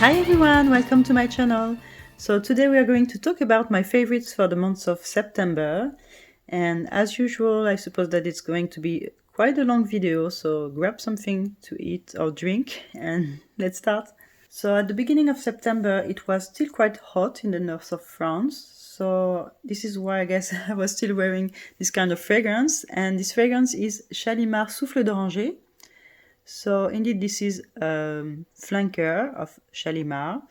Hi everyone, welcome to my channel. So today we are going to talk about my favorites for the month of September. And as usual, I suppose that it's going to be quite a long video, so grab something to eat or drink and let's start. So at the beginning of September, it was still quite hot in the north of France. So this is why I guess I was still wearing this kind of fragrance. And this fragrance is Shalimar Souffle d'Oranger. So indeed, this is flanker of Shalimar.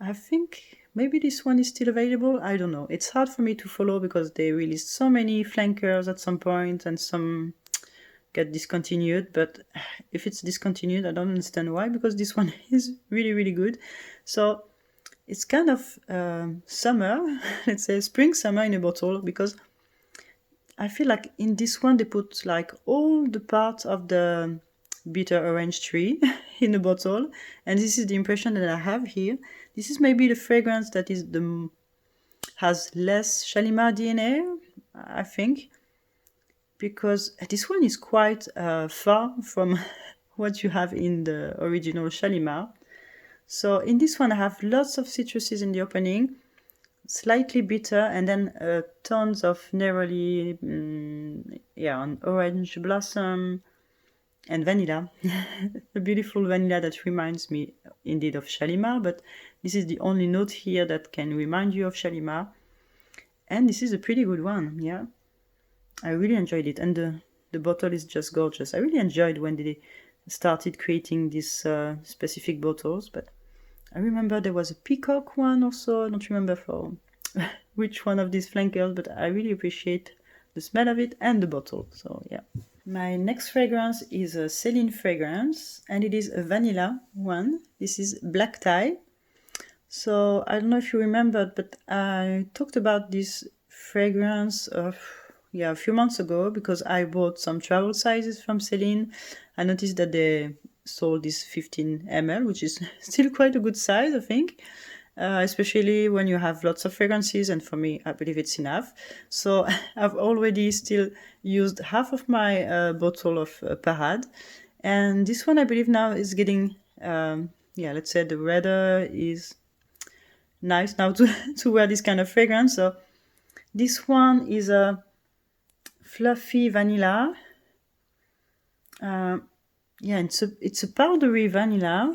I think maybe this one is still available. I don't know. It's hard for me to follow because they released so many flankers at some point and some get discontinued. But if it's discontinued, I don't understand why, because this one is really, really good. So it's kind of summer, let's say spring, summer in a bottle, because I feel like in this one they put like all the parts of the bitter orange tree in a bottle, and this is the impression that I have here. This is maybe the fragrance that is has less Shalimar DNA, I think, because this one is quite far from what you have in the original Shalimar. So in this one I have lots of citruses in the opening, slightly bitter, and then tons of neroli, an orange blossom, and vanilla. A beautiful vanilla that reminds me indeed of Shalimar, but this is the only note here that can remind you of Shalimar. And this is a pretty good one, yeah. I really enjoyed it, and the bottle is just gorgeous. I really enjoyed when they started creating these specific bottles, but I remember there was a peacock one also. I don't remember for which one of these flankers, but I really appreciate the smell of it and the bottle, so yeah. My next fragrance is a Celine fragrance, and it is a vanilla one. This is Black Tie. So I don't know if you remember, but I talked about this fragrance a few months ago because I bought some travel sizes from Celine. I noticed that they sold this 15 ml, which is still quite a good size, I think. Especially when you have lots of fragrances, and for me, I believe it's enough. So I've already still used half of my bottle of Parade, and this one I believe now is getting, let's say the weather is nice now to wear this kind of fragrance. So this one is a fluffy vanilla. It's a powdery vanilla.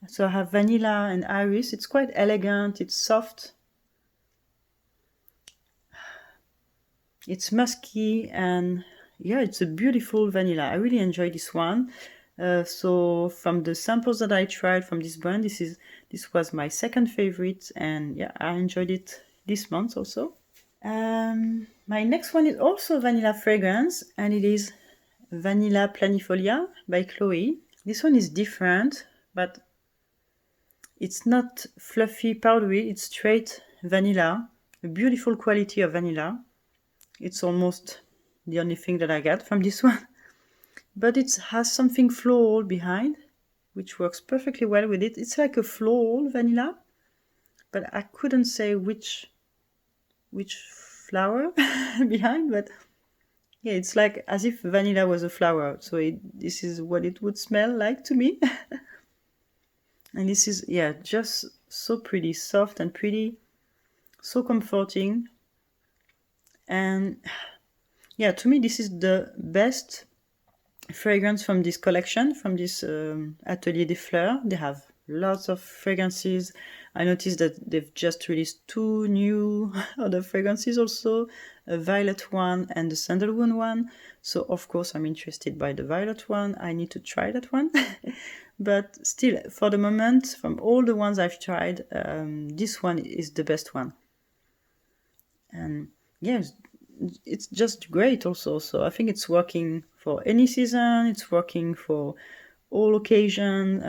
So I have vanilla and iris. It's quite elegant, it's soft, it's musky, and yeah, it's a beautiful vanilla. I really enjoy this one. So from the samples that I tried from this brand, this was my second favorite, and yeah, I enjoyed it this month also. My next one is also vanilla fragrance, and it is Vanilla Planifolia by Chloe. This one is different, but it's not fluffy, powdery, it's straight vanilla, a beautiful quality of vanilla. It's almost the only thing that I get from this one. But it has something floral behind, which works perfectly well with it. It's like a floral vanilla, but I couldn't say which flower behind, but yeah, it's like as if vanilla was a flower. So this is what it would smell like to me. And this is, yeah, just so pretty, soft and pretty, so comforting. And yeah, to me, this is the best fragrance from this collection, from this Atelier des Fleurs. They have lots of fragrances. I noticed that they've just released 2 new other fragrances also, a violet one and a sandalwood one. So of course I'm interested by the violet one. I need to try that one. But still, for the moment, from all the ones I've tried, this one is the best one. And yeah, it's just great also. So I think it's working for any season. It's working for all occasion.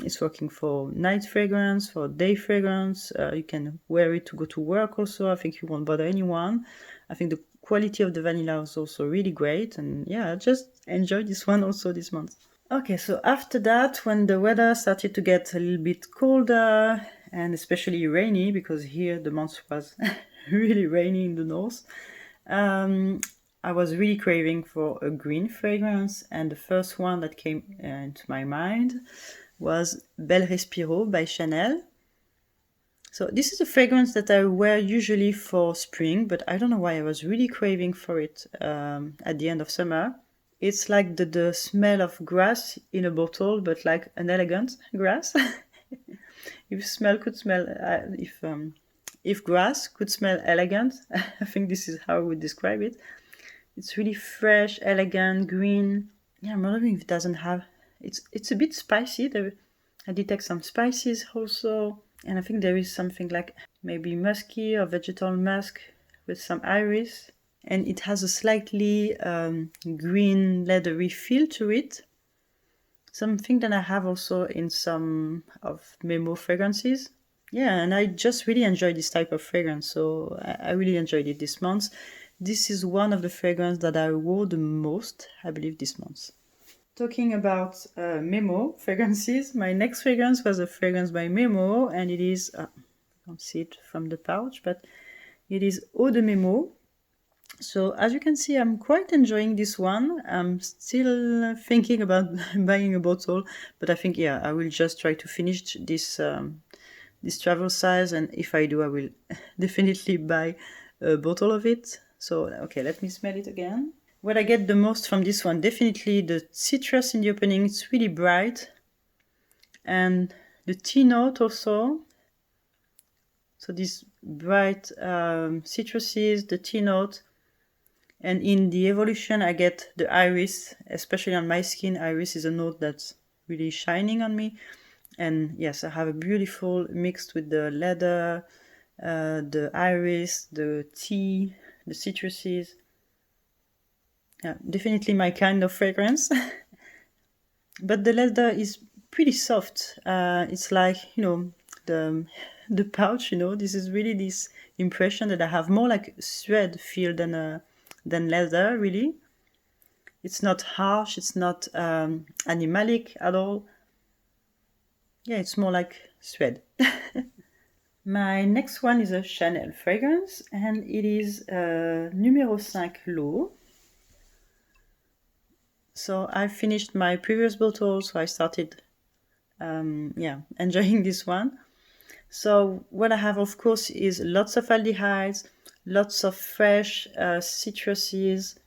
It's working for night fragrance, for day fragrance. You can wear it to go to work also. I think you won't bother anyone. I think the quality of the vanilla is also really great. And yeah, I just enjoyed this one also this month. Okay, so after that, when the weather started to get a little bit colder and especially rainy, because here the month was really rainy in the north, I was really craving for a green fragrance, and the first one that came into my mind was Belrespiro by Chanel. So this is a fragrance that I wear usually for spring, but I don't know why I was really craving for it at the end of summer. It's like the smell of grass in a bottle, but like an elegant grass. If grass could smell elegant, I think this is how I would describe it. It's really fresh, elegant, green. Yeah, I'm wondering if it doesn't have. It's a bit spicy. I detect some spices also, and I think there is something like maybe musky or vegetal musk with some iris, and it has a slightly green leathery feel to it. Something that I have also in some of Memo fragrances. Yeah, and I just really enjoy this type of fragrance, so I really enjoyed it this month. This is one of the fragrances that I wore the most, I believe, this month. Talking about Memo fragrances, my next fragrance was a fragrance by Memo, and it is, I can't see it from the pouch, but it is Eau de Memo. So as you can see, I'm quite enjoying this one. I'm still thinking about buying a bottle, but I think, yeah, I will just try to finish this travel size, and if I do, I will definitely buy a bottle of it. So, okay, let me smell it again. What I get the most from this one, definitely the citrus in the opening. It's really bright. And the tea note also. So these bright citruses, the tea note. And in the evolution, I get the iris, especially on my skin. Iris is a note that's really shining on me. And yes, I have a beautiful mixed with the leather, the iris, the tea, the citruses. Yeah, definitely my kind of fragrance. But the leather is pretty soft. It's like, the pouch, this is really this impression that I have more like thread feel than leather, really. It's not harsh, it's not animalic at all. Yeah, it's more like thread. My next one is a Chanel fragrance, and it is Numéro 5 L'eau. So I finished my previous bottle, so I started enjoying this one. So what I have, of course, is lots of aldehydes, lots of fresh citruses,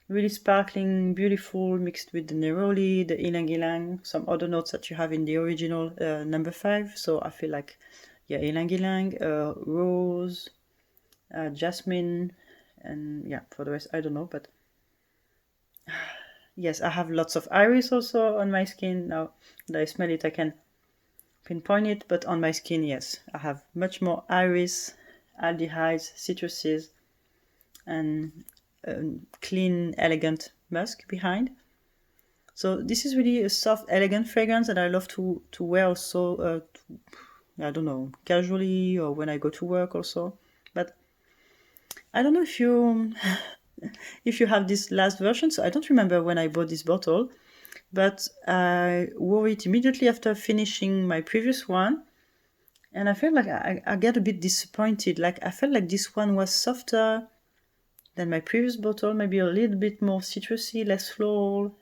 really sparkling, beautiful, mixed with the neroli, the ylang ylang, some other notes that you have in the original number 5. So I feel like, yeah, ylang ylang, rose, jasmine, and yeah, for the rest, I don't know, but yes, I have lots of iris also on my skin. Now that I smell it, I can pinpoint it, but on my skin, yes, I have much more iris, aldehydes, citruses, and clean, elegant musk behind. So this is really a soft, elegant fragrance that I love to wear also, I don't know, casually or when I go to work also. But I don't know if you if you have this last version. So I don't remember when I bought this bottle, but I wore it immediately after finishing my previous one. And I felt like I get a bit disappointed. Like I felt like this one was softer than my previous bottle, maybe a little bit more citrusy, less floral.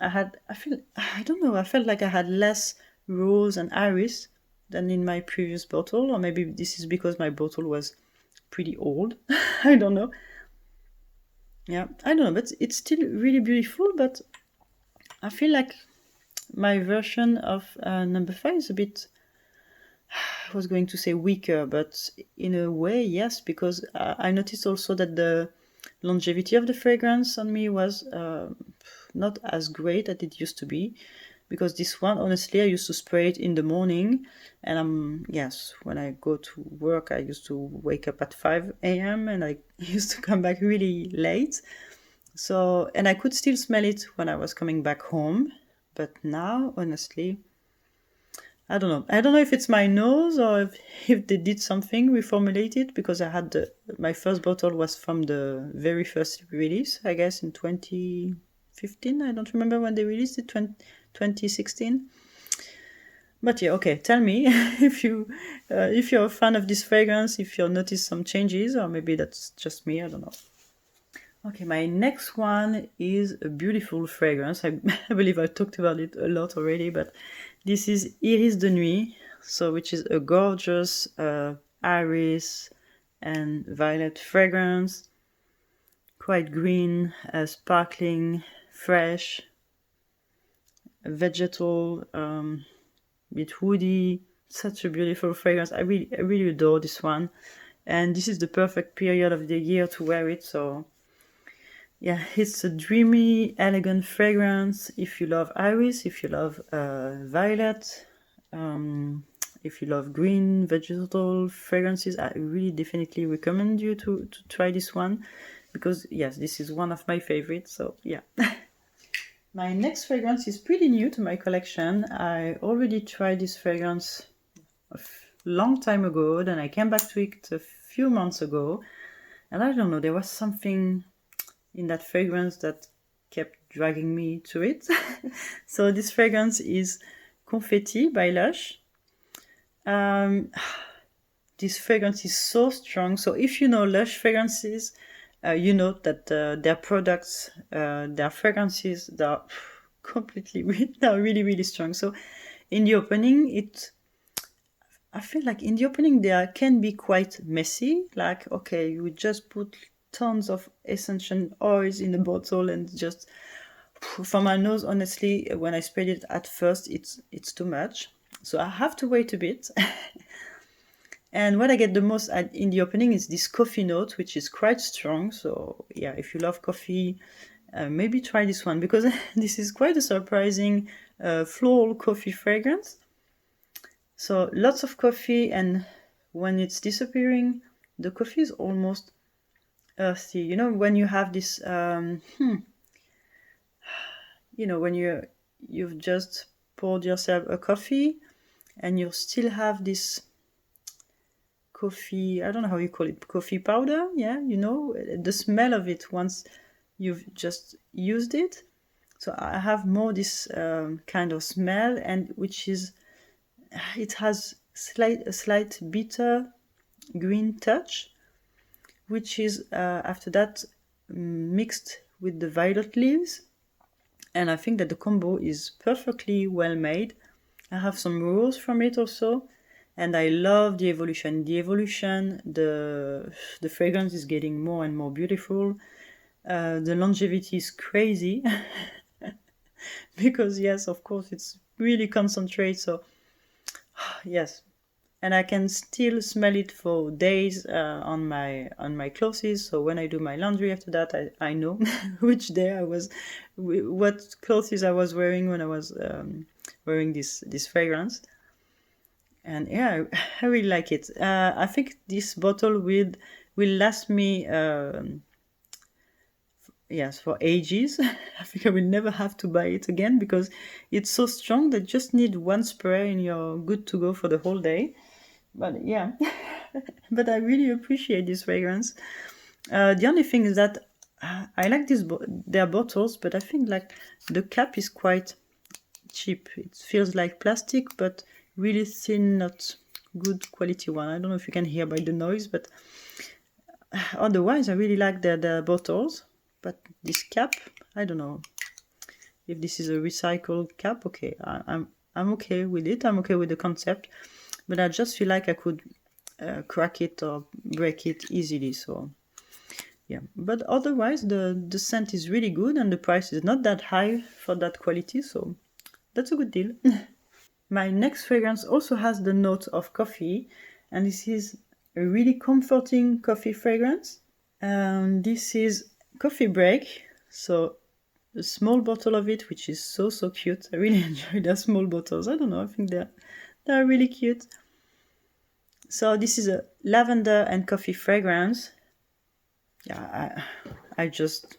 I felt like I had less rose and iris than in my previous bottle, or maybe this is because my bottle was pretty old. I don't know. Yeah, I don't know, but it's still really beautiful, but I feel like my version of number 5 is a bit, I was going to say weaker, but in a way, yes, because I noticed also that the longevity of the fragrance on me was not as great as it used to be, because this one, honestly, I used to spray it in the morning, and when I go to work, I used to wake up at 5 a.m. and I used to come back really late. So, and I could still smell it when I was coming back home, but now, honestly, I don't know. I don't know if it's my nose or if they did something, reformulate it, because I had my first bottle was from the very first release, I guess in 2015. I don't remember when they released it, 2016. But yeah, okay, tell me if you're a fan of this fragrance, if you notice some changes, or maybe that's just me, I don't know. Okay, my next one is a beautiful fragrance. I believe I talked about it a lot already, but this is Iris de Nuit, so which is a gorgeous iris and violet fragrance, quite green, sparkling, fresh, vegetal, bit woody. Such a beautiful fragrance. I really adore this one, and this is the perfect period of the year to wear it. So yeah, it's a dreamy, elegant fragrance. If you love iris, if you love violet, if you love green vegetal fragrances, I really definitely recommend you to try this one, because yes, this is one of my favorites. So yeah. My next fragrance is pretty new to my collection. I already tried this fragrance a long time ago, then I came back to it a few months ago, and I don't know, there was something in that fragrance that kept dragging me to it. So this fragrance is Confetti by Lush. This fragrance is so strong. So if you know Lush fragrances, you know that their products, their fragrances, they're they're really strong. So in the opening, I feel like in the opening they can be quite messy. Like, okay, you just put tons of essential oils in the bottle and just, for my nose, honestly, when I sprayed it at first, it's too much. So I have to wait a bit. And what I get the most in the opening is this coffee note, which is quite strong. So yeah, if you love coffee, maybe try this one, because this is quite a surprising floral coffee fragrance. So lots of coffee, and when it's disappearing, the coffee is almost earthy. You know, when you have this, you know, when you've just poured yourself a coffee and you still have this coffee, I don't know how you call it, coffee powder. Yeah, you know, the smell of it once you've just used it. So I have more this kind of smell, and which is, it has a slight bitter green touch, which is after that mixed with the violet leaves. And I think that the combo is perfectly well made. I have some rules from it also, and I love the evolution. The fragrance is getting more and more beautiful. The longevity is crazy because yes, of course, it's really concentrate. So yes, and I can still smell it for days on my clothes. So when I do my laundry after that, I know which day I was, what clothes I was wearing when I was wearing this fragrance. And yeah, I really like it. I think this bottle will last me yes, for ages. I think I will never have to buy it again, because it's so strong that you just need one spray and you're good to go for the whole day. But yeah, but I really appreciate this fragrance. The only thing is that I like their bottles, but I think like the cap is quite cheap. It feels like plastic, but really thin, not good quality one. I don't know if you can hear by the noise, but otherwise I really like their bottles. But this cap, I don't know if this is a recycled cap. Okay, I'm okay with it. I'm okay with the concept, but I just feel like I could crack it or break it easily. So yeah, but otherwise the scent is really good, and the price is not that high for that quality. So that's a good deal. My next fragrance also has the note of coffee, and this is a really comforting coffee fragrance. This is Coffee Break, so a small bottle of it, which is so cute. I really enjoy their small bottles. I don't know, I think they're really cute. So this is a lavender and coffee fragrance. Yeah, I just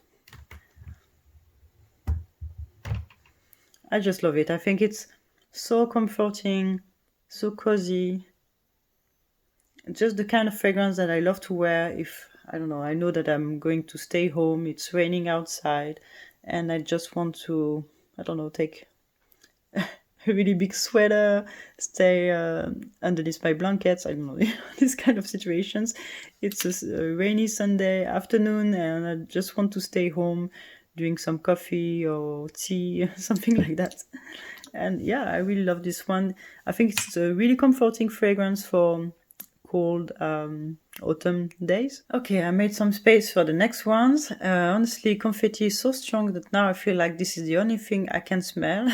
love it. I think it's so comforting, so cozy. Just the kind of fragrance that I love to wear if, I don't know, I know that I'm going to stay home, it's raining outside, and I just want to, I don't know, take a really big sweater, stay underneath my blankets. I don't know, these kind of situations. It's a rainy Sunday afternoon and I just want to stay home, drink some coffee or tea, something like that. And yeah, I really love this one. I think it's a really comforting fragrance for cold autumn days. Okay, I made some space for the next ones. Honestly, Confetti is so strong that now I feel like this is the only thing I can smell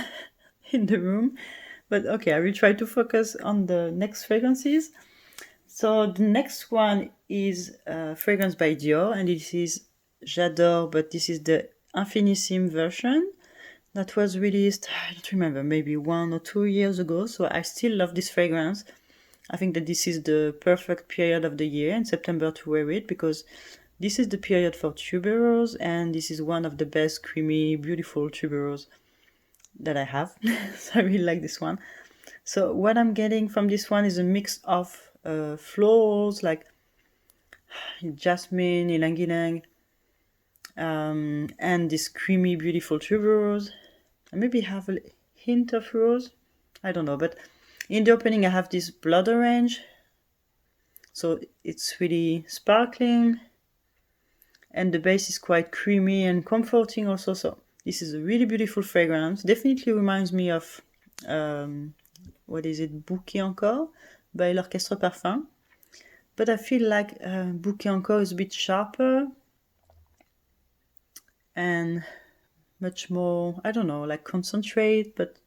in the room. But okay, I will try to focus on the next fragrances. So the next one is a fragrance by Dior, and this is J'adore, but this is the Infinissime version that was released, I don't remember, maybe 1 or 2 years ago. So I still love this fragrance. I think that this is the perfect period of the year in September to wear it because this is the period for tuberose and this is one of the best creamy, beautiful tuberose that I have. So I really like this one. So what I'm getting from this one is a mix of florals like jasmine, ylang ylang, and this creamy, beautiful tuberose. I maybe have a hint of rose. I don't know, but in the opening I have this blood orange. So it's really sparkling. And the base is quite creamy and comforting also. So this is a really beautiful fragrance. Definitely reminds me of, what is it, Bouquet Encore by l'Orchestre Parfum. But I feel like Bouquet Encore is a bit sharper and much more, I don't know, like concentrate, but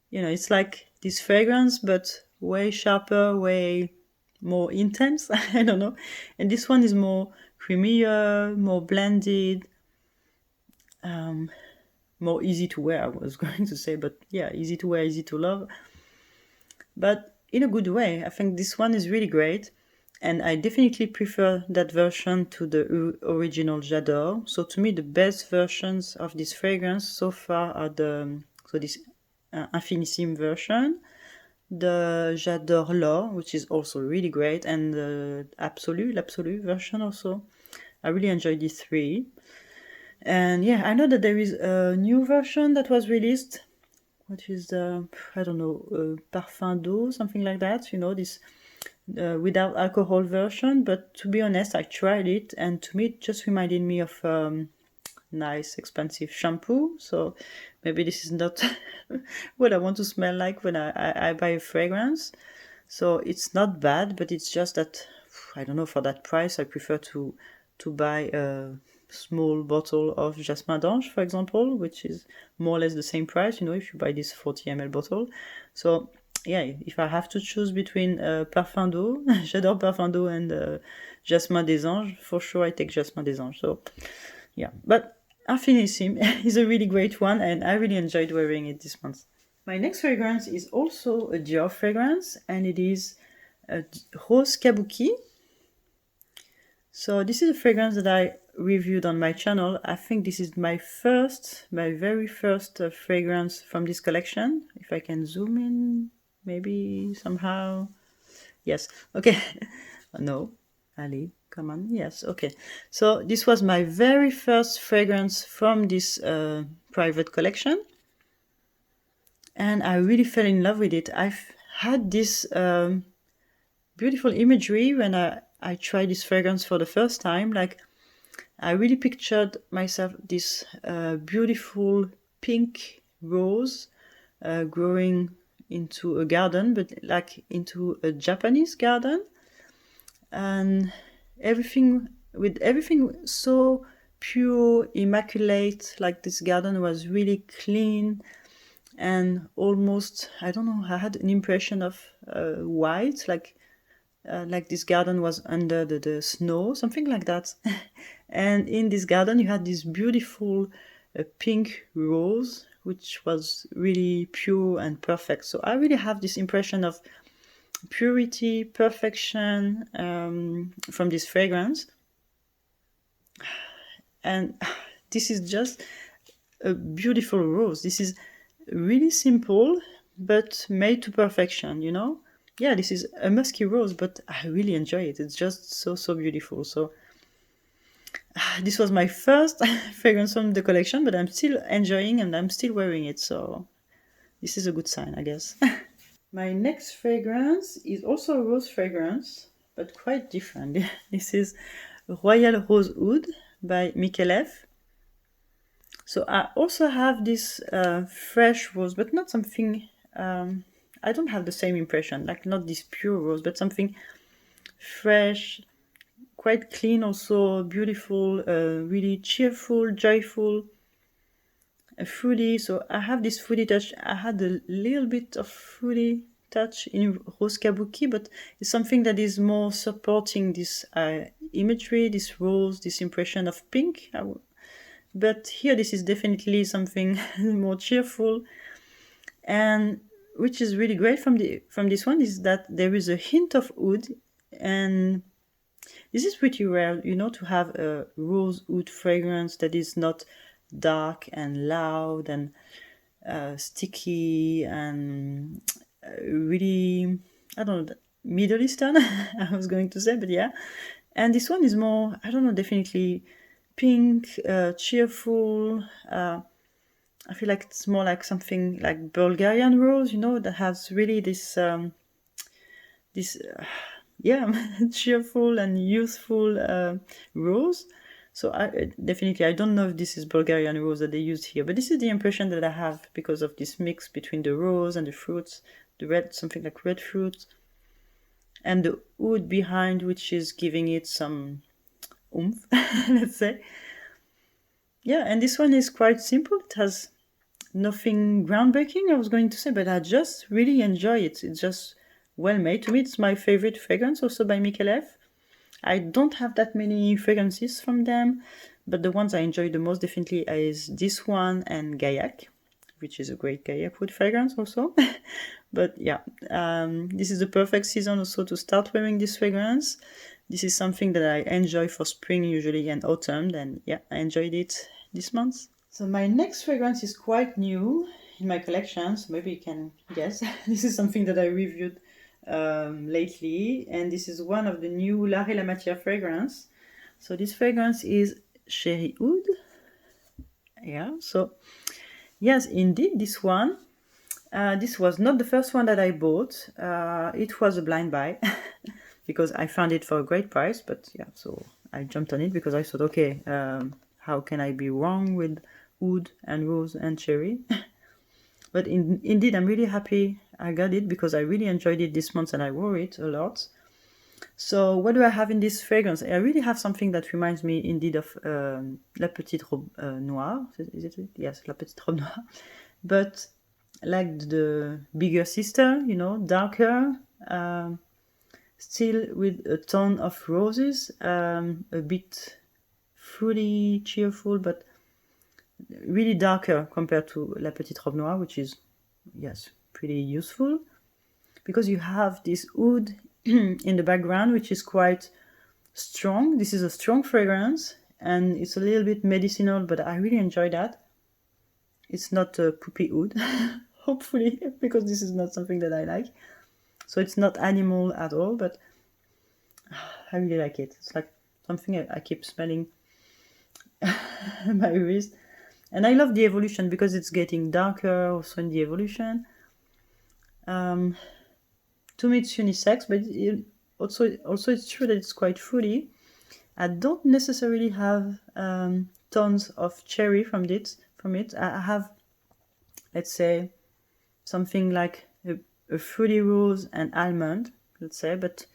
you know, it's like this fragrance, but way sharper, way more intense. I don't know. And this one is more creamier, more blended, more easy to wear, I was going to say, but yeah, easy to wear, easy to love. But in a good way. I think this one is really great. And I definitely prefer that version to the original J'adore. So to me, the best versions of this fragrance so far are this Infinissime version, the J'adore L'Or, which is also really great, and the l'Absolu version also. I really enjoy these three. And yeah, I know that there is a new version that was released, which is the, I don't know, Parfum d'eau, something like that, you know, this without alcohol version. But to be honest, I tried it, and to me it just reminded me of nice expensive shampoo. So maybe this is not what I want to smell like when I buy a fragrance. So it's not bad, but it's just that, I don't know, for that price I prefer to buy a small bottle of Jasmin d'Ange, for example, which is more or less the same price, you know, if you buy this 40 ml bottle. So yeah, if I have to choose between Parfum d'eau, J'adore Parfum d'eau, and Jasmin des Anges, for sure I take Jasmin des Anges. So yeah, but Infinissime is a really great one, and I really enjoyed wearing it this month. My next fragrance is also a Dior fragrance, and it is Rose Kabuki. So this is a fragrance that I reviewed on my channel. I think this is my very first fragrance from this collection. If I can zoom in, maybe somehow. Yes, okay. No, Ali, come on. Yes, okay. So this was my very first fragrance from this private collection. And I really fell in love with it. I've had this beautiful imagery when I tried this fragrance for the first time. Like, I really pictured myself this beautiful pink rose growing into a garden, but like into a Japanese garden, and everything so pure, immaculate. Like, this garden was really clean and almost, I don't know, I had an impression of white, like this garden was under the snow, something like that. And in this garden you had this beautiful pink rose, which was really pure and perfect. So I really have this impression of purity, perfection from this fragrance. And this is just a beautiful rose. This is really simple, but made to perfection, you know? Yeah, this is a musky rose, but I really enjoy it. It's just so beautiful. So this was my first fragrance from the collection, but I'm still enjoying and I'm still wearing it. So this is a good sign, I guess. My next fragrance is also a rose fragrance, but quite different. This is Royal Rose Oud by Micallef. So I also have this fresh rose, but not something, I don't have the same impression, like not this pure rose, but something fresh, quite clean, also beautiful, really cheerful, joyful, fruity. So I have this fruity touch. I had a little bit of fruity touch in Rose Kabuki, but it's something that is more supporting this imagery, this rose, this impression of pink. But here this is definitely something more cheerful. And which is really great from this one is that there is a hint of oud, and this is pretty rare, you know, to have a rose oud fragrance that is not dark and loud and sticky and really, I don't know, Middle Eastern, I was going to say, but yeah. And this one is more, I don't know, definitely pink, cheerful. I feel like it's more like something like Bulgarian rose, you know, that has really this, cheerful and youthful rose. So I don't know if this is Bulgarian rose that they used here, but this is the impression that I have because of this mix between the rose and the fruits, the red, something like red fruits, and the oud behind, which is giving it some oomph, let's say. Yeah, and this one is quite simple. It has nothing groundbreaking, I was going to say, but I just really enjoy it. It's just well made. To me, it's my favorite fragrance, also by Micallef. I don't have that many fragrances from them, but the ones I enjoy the most definitely is this one and Gaillac, which is a great Gaillac wood fragrance also. But yeah, this is the perfect season also to start wearing this fragrance. This is something that I enjoy for spring usually and autumn, and yeah, I enjoyed it this month. So my next fragrance is quite new in my collection, so maybe you can guess. This is something that I reviewed lately, and this is one of the new L'Art et la Matière fragrance. So this fragrance is Cherry Oud. Yeah, so yes, indeed, this one. This was not the first one that I bought. It was a blind buy because I found it for a great price, but yeah, so I jumped on it because I thought, okay, how can I be wrong with oud and rose and cherry? But indeed, I'm really happy I got it because I really enjoyed it this month and I wore it a lot. So what do I have in this fragrance? I really have something that reminds me indeed of La Petite Robe Noire. Is it? Yes, La Petite Robe Noire. But like the bigger sister, you know, darker, still with a tone of roses, a bit fruity, cheerful, but really darker compared to La Petite Robe Noire, which is, yes, pretty useful. Because you have this oud in the background, which is quite strong. This is a strong fragrance, and it's a little bit medicinal, but I really enjoy that. It's not a poopy oud, hopefully, because this is not something that I like. So it's not animal at all, but I really like it. It's like something I keep smelling my wrist. And I love the evolution because it's getting darker also in the evolution. To me, it's unisex, but also it's true that it's quite fruity. I don't necessarily have tons of cherry from it. I have, let's say, something like a fruity rose and almond, let's say, but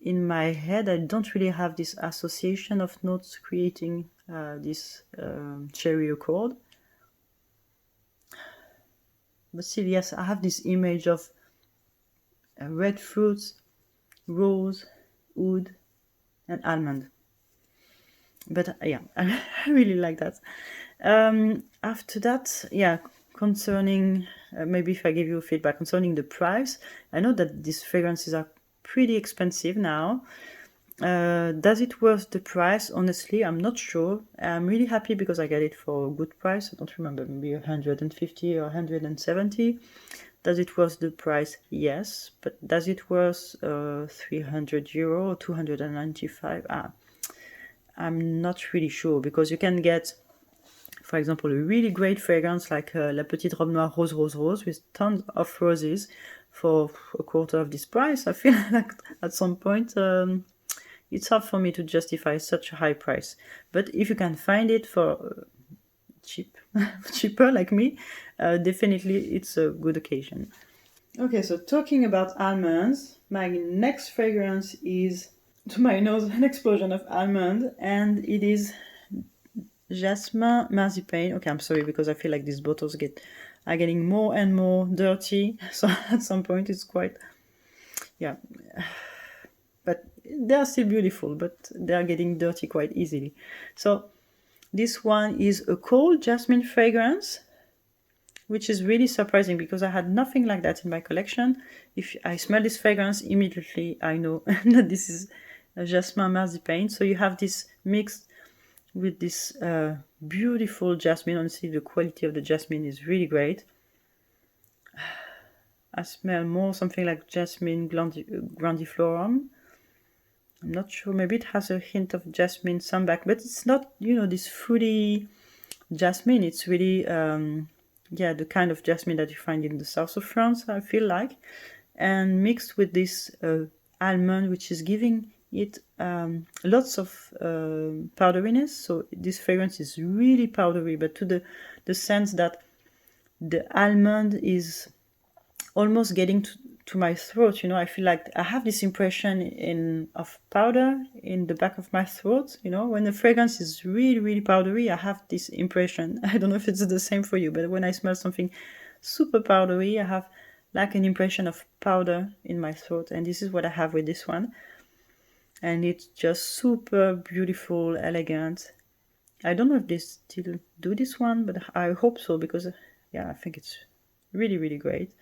in my head, I don't really have this association of notes creating this cherry accord. But still, yes, I have this image of red fruits, rose, oud, and almond. But yeah, I really like that. After that, yeah, concerning, maybe if I give you feedback concerning the price, I know that these fragrances are pretty expensive now. Does it worth the price? Honestly, I'm not sure. I'm really happy because I got it for a good price. I don't remember, maybe 150 or 170. Does it worth the price? Yes. But does it worth €300 or 295? I'm not really sure because you can get for example, a really great fragrance like La Petite Robe Noire Rose Rose Rose with tons of roses for a quarter of this price. I feel like at some point it's hard for me to justify such a high price. But if you can find it for cheaper like me, definitely it's a good occasion. Okay, so talking about almonds, my next fragrance is, to my nose, an explosion of almond, and it is Jasmine Marzipane. Okay, I'm sorry because I feel like these bottles are getting more and more dirty. So at some point it's quite, yeah, but they are still beautiful, but they are getting dirty quite easily. So this one is a cold jasmine fragrance, which is really surprising because I had nothing like that in my collection. If I smell this fragrance, immediately I know that this is a Jasmine Marzipane. So you have this mixed with this beautiful jasmine. Honestly, the quality of the jasmine is really great. I smell more something like jasmine grandiflorum. I'm not sure, maybe it has a hint of jasmine sambac, but it's not, this fruity jasmine. It's really, the kind of jasmine that you find in the south of France, I feel like. And mixed with this almond, which is giving it lots of powderiness. So this fragrance is really powdery, but to the sense that the almond is almost getting to my throat. I feel like I have this impression of powder in the back of my throat. When the fragrance is really, really powdery, I have this impression. I don't know if it's the same for you, but when I smell something super powdery, I have like an impression of powder in my throat, and this is what I have with this one. And it's just super beautiful, elegant. I don't know if they still do this one, but I hope so, because I think it's really, really great.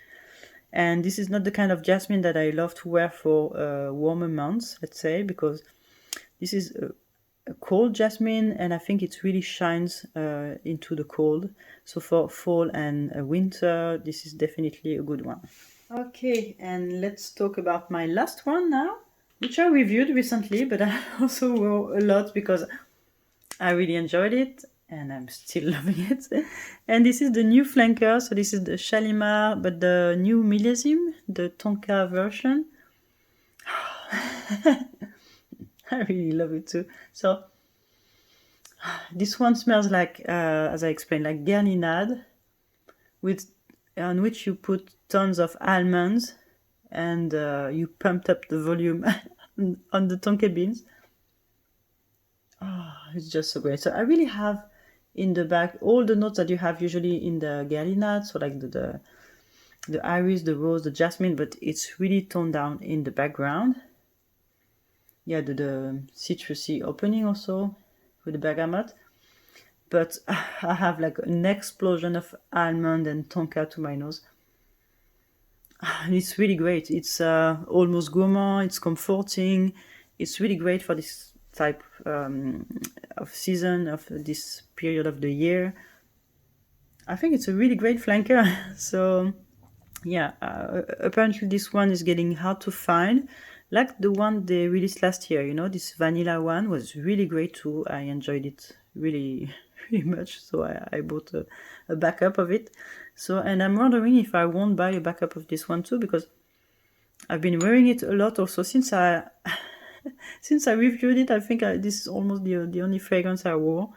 And this is not the kind of jasmine that I love to wear for warmer months, let's say, because this is a cold jasmine, and I think it really shines into the cold. So for fall and winter, this is definitely a good one. Okay, and let's talk about my last one now, which I reviewed recently, but I also wore a lot because I really enjoyed it, and I'm still loving it. And this is the new flanker. So this is the Shalimar, but the new millésime, the Tonka version. I really love it too. So this one smells like, as I explained, like Guerlain, on which you put tons of almonds, and you pumped up the volume on the tonka beans. Oh, it's just so great. So I really have in the back all the notes that you have usually in the Guerlain, so like the iris, the rose, the jasmine, but it's really toned down in the background. Yeah, the citrusy opening also with the bergamot. But I have like an explosion of almond and tonka to my nose. And it's really great. It's almost gourmand, it's comforting. It's really great for this type of season, of this period of the year. I think it's a really great flanker. So yeah, apparently this one is getting hard to find. Like the one they released last year, this vanilla one was really great too. I enjoyed it really, really much. So I bought a backup of it. So, and I'm wondering if I won't buy a backup of this one too, because I've been wearing it a lot also since I reviewed it. I think this is almost the only fragrance I wore.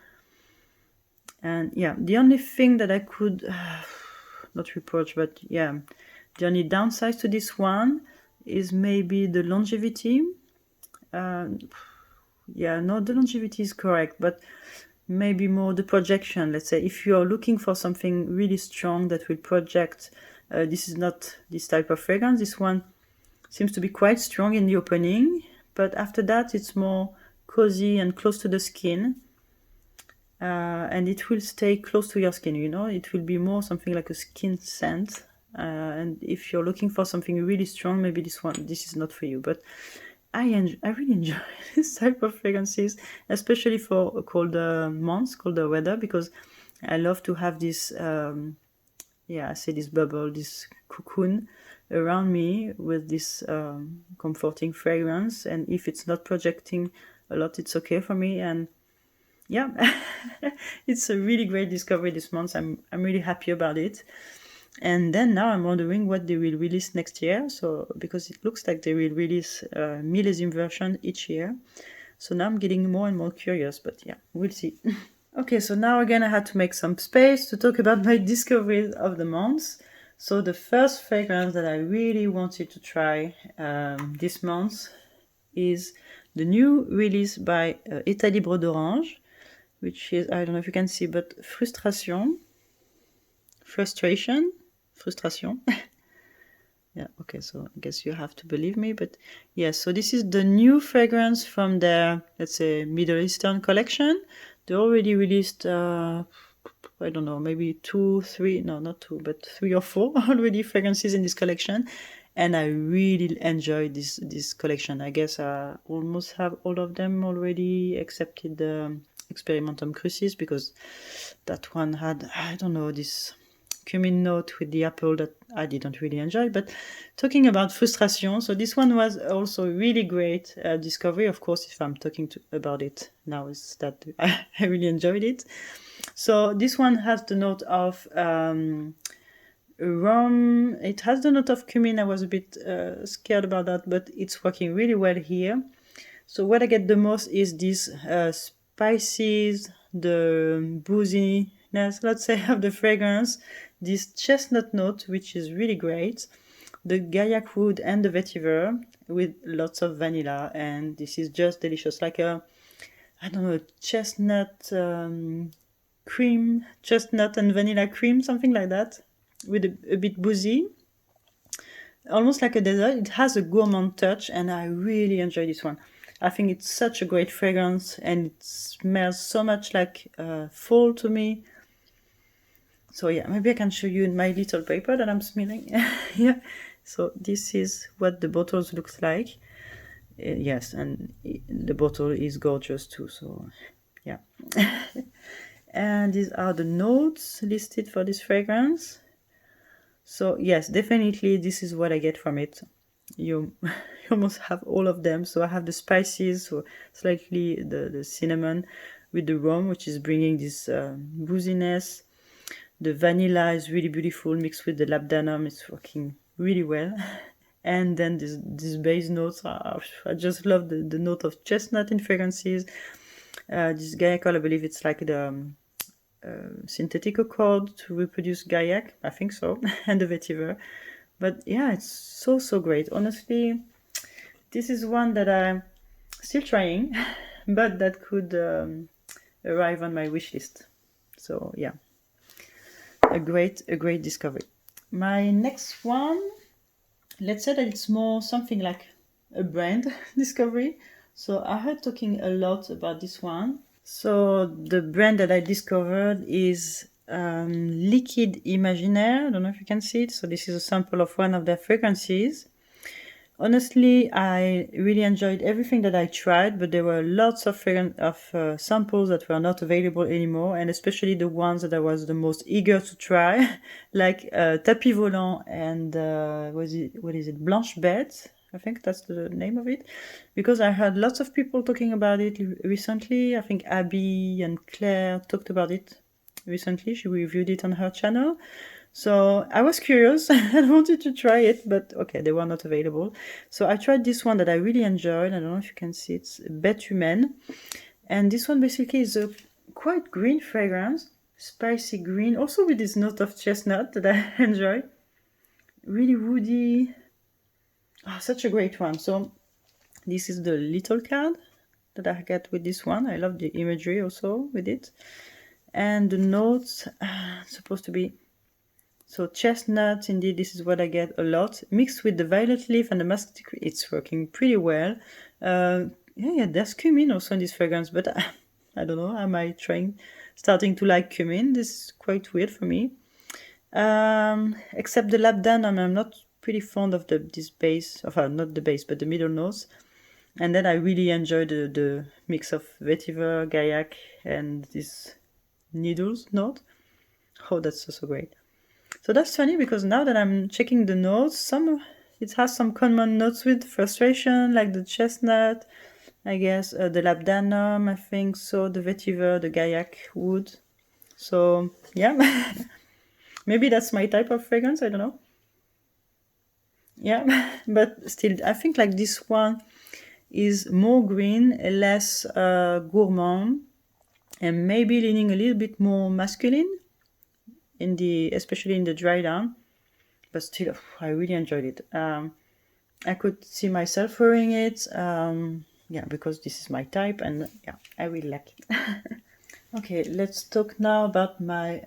And yeah, the only thing that I could not reproach, but yeah, the only downside to this one is maybe the longevity. The longevity is correct, but maybe more the projection. Let's say if you're looking for something really strong that will project, this is not this type of fragrance. This one seems to be quite strong in the opening, but after that it's more cozy and close to the skin. And it will stay close to your skin, it will be more something like a skin scent. And if you're looking for something really strong, maybe this is not for you. But I really enjoy this type of fragrances, especially for colder months, colder weather, because I love to have this, I say this bubble, this cocoon around me with this comforting fragrance. And if it's not projecting a lot, it's okay for me. And yeah, it's a really great discovery this month. I'm really happy about it. And then now I'm wondering what they will release next year. So because it looks like they will release a millésime version each year. So now I'm getting more and more curious, but yeah, we'll see. Okay, so now again I had to make some space to talk about my discoveries of the month. So the first fragrance that I really wanted to try this month is the new release by Etat Libre d'Orange, which is, I don't know if you can see, but Frustration. Yeah, okay, so I guess you have to believe me, but yes, so this is the new fragrance from their, let's say, Middle Eastern collection. They already released, I don't know, maybe 2, 3, no, not 2, but 3 or 4 already fragrances in this collection. And I really enjoyed this collection. I guess I almost have all of them already, except the Experimentum Crucis, because that one had, I don't know, this cumin note with the apple that I didn't really enjoy. But talking about Frustration, so this one was also a really great discovery. Of course, if I'm talking about it now, is that I really enjoyed it. So this one has the note of rum. It has the note of cumin. I was a bit scared about that, but it's working really well here. So what I get the most is these spices, the booziness, let's say, of the fragrance, this chestnut note, which is really great, the gaillac wood and the vetiver with lots of vanilla, and this is just delicious, like a, I don't know, chestnut cream, chestnut and vanilla cream, something like that, with a bit boozy, almost like a dessert. It has a gourmand touch, and I really enjoy this one. I think it's such a great fragrance, and it smells so much like fall to me. So yeah, maybe I can show you in my little paper that I'm smelling. Yeah, so this is what the bottles looks like. Yes, and the bottle is gorgeous too, so yeah. And these are the notes listed for this fragrance. So yes, definitely this is what I get from it. You almost have all of them. So I have the spices, so slightly the cinnamon with the rum, which is bringing this booziness. The vanilla is really beautiful mixed with the labdanum. It's working really well. And then these base notes, I just love the note of chestnut in fragrances. This gaillac, I believe it's like the synthetic accord to reproduce gaillac, I think so, and the vetiver. But yeah, it's so great. Honestly, this is one that I'm still trying, but that could arrive on my wish list. So yeah, a great discovery. My next one, let's say that it's more something like a brand discovery. So I heard talking a lot about this one. So the brand that I discovered is Liquid Imaginaire. I don't know if you can see it. So this is a sample of one of their fragrances. Honestly, I really enjoyed everything that I tried, but there were lots of samples that were not available anymore, and especially the ones that I was the most eager to try, like Tapis Volant and what is it, Blanche Bête? I think that's the name of it, because I heard lots of people talking about it recently. I think Abby and Claire talked about it recently. She reviewed it on her channel. So I was curious and wanted to try it, but okay, they were not available. So I tried this one that I really enjoyed. I don't know if you can see, it's Bête Humaine. And this one basically is a quite green fragrance, spicy green, also with this note of chestnut that I enjoy. Really woody. Oh, such a great one. So this is the little card that I get with this one. I love the imagery also with it. And the notes are supposed to be, so chestnut, indeed, this is what I get a lot. Mixed with the violet leaf and the musk, it's working pretty well. Yeah, there's cumin also in this fragrance, but I don't know, am I starting to like cumin? This is quite weird for me. Except the labdanum, I'm not pretty fond of this base, not the base, but the middle notes. And then I really enjoy the mix of vetiver, gaillac, and this needles note. Oh, that's so great. So that's funny because now that I'm checking the notes, it has some common notes with frustration, like the chestnut, I guess the labdanum, I think so, the vetiver, the gaillac wood. So yeah, maybe that's my type of fragrance, I don't know. Yeah, but still, I think like this one is more green, less gourmand, and maybe leaning a little bit more masculine in the, especially in the dry down. But still, I really enjoyed it. I could see myself wearing it. Yeah, because this is my type, and yeah, I really like it. Okay, let's talk now about my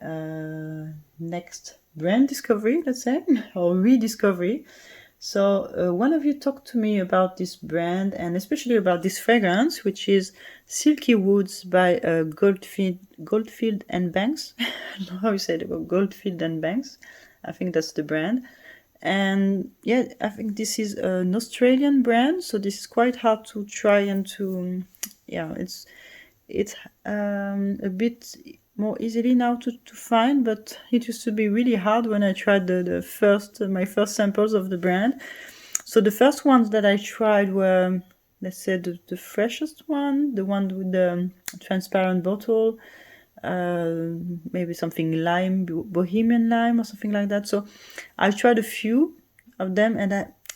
next brand discovery, let's say, or rediscovery. So one of you talked to me about this brand and especially about this fragrance, which is Silky Woods by Goldfield and Banks. I don't know how you say it, Goldfield and Banks. I think that's the brand. And yeah, I think this is an Australian brand, so this is quite hard to try and to, yeah, it's a bit more easily now to find, but it used to be really hard when I tried the first my first samples of the brand. So the first ones that I tried were, let's say, the freshest one, the one with the transparent bottle, maybe something lime, bohemian lime or something like that. So I tried a few of them and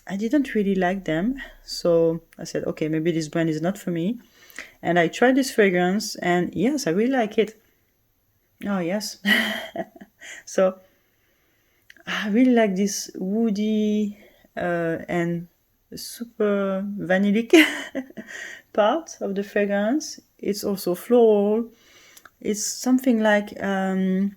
I didn't really like them. So I said, okay, maybe this brand is not for me. And I tried this fragrance and yes, I really like it. Oh, yes. So I really like this woody and super vanillic part of the fragrance. It's also floral. It's something like Ylang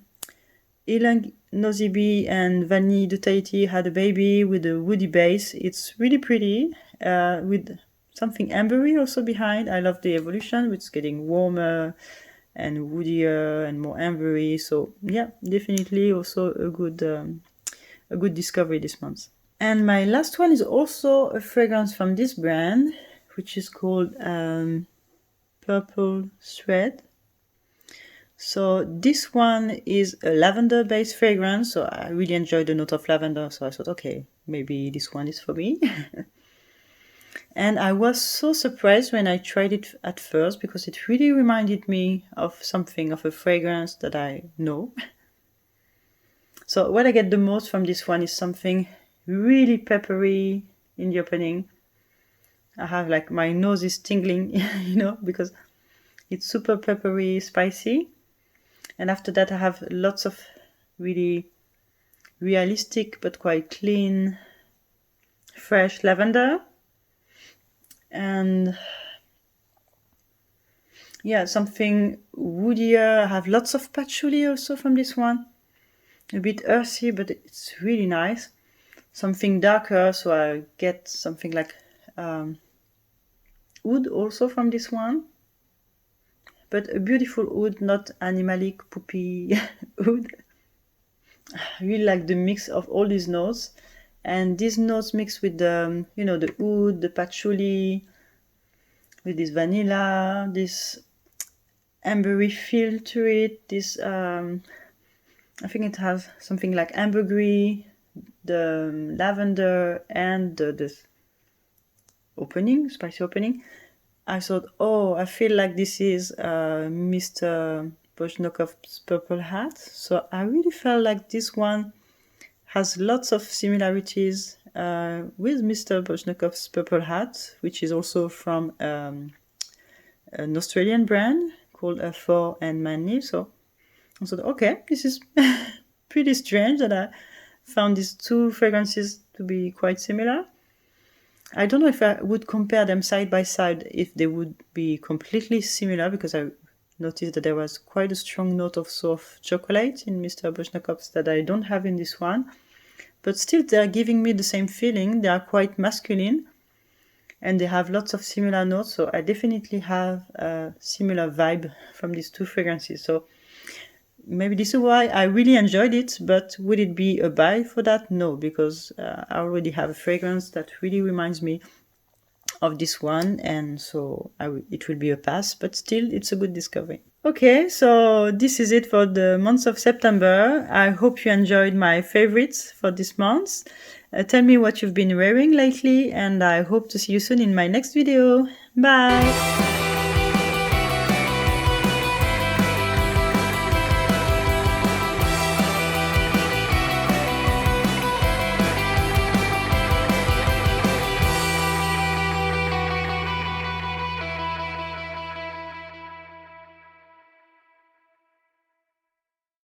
Nosy and Vanille de Tahiti had a baby with a woody base. It's really pretty with something ambery also behind. I love the evolution, it's getting warmer and woodier and more ambery. So yeah, definitely also a good discovery this month. And my last one is also a fragrance from this brand, which is called Purple Thread. So this one is a lavender-based fragrance. So I really enjoyed the note of lavender. So I thought, okay, maybe this one is for me. And I was so surprised when I tried it at first because it really reminded me of something, of a fragrance that I know. So what I get the most from this one is something really peppery in the opening. I have like my nose is tingling, because it's super peppery, spicy. And after that I have lots of really realistic but quite clean, fresh lavender. And yeah, something woodier. I have lots of patchouli also from this one. A bit earthy, but it's really nice. Something darker, so I get something like oud also from this one. But a beautiful oud, not animalic, poopy oud. I really like the mix of all these notes. And these notes mixed with the, the oud, the patchouli, with this vanilla, this ambery feel to it. This, I think it has something like ambergris, the lavender, and the spicy opening. I thought, I feel like this is Mr. Bojnokov's Purple Hat. So I really felt like this one has lots of similarities with Mr. Bojnokov's Purple Hat, which is also from an Australian brand called For and Manly. So I thought, okay, this is pretty strange that I found these two fragrances to be quite similar. I don't know if I would compare them side by side if they would be completely similar, because I noticed that there was quite a strong note of chocolate in Mr. Bojnokov's that I don't have in this one. But still, they're giving me the same feeling. They are quite masculine and they have lots of similar notes. So I definitely have a similar vibe from these two fragrances. So maybe this is why I really enjoyed it, but would it be a buy for that? No, because I already have a fragrance that really reminds me of this one, and so it will be a pass, but still it's a good discovery. Okay, so this is it for the month of September. I hope you enjoyed my favorites for this month. Tell me what you've been wearing lately, and I hope to see you soon in my next video. Bye!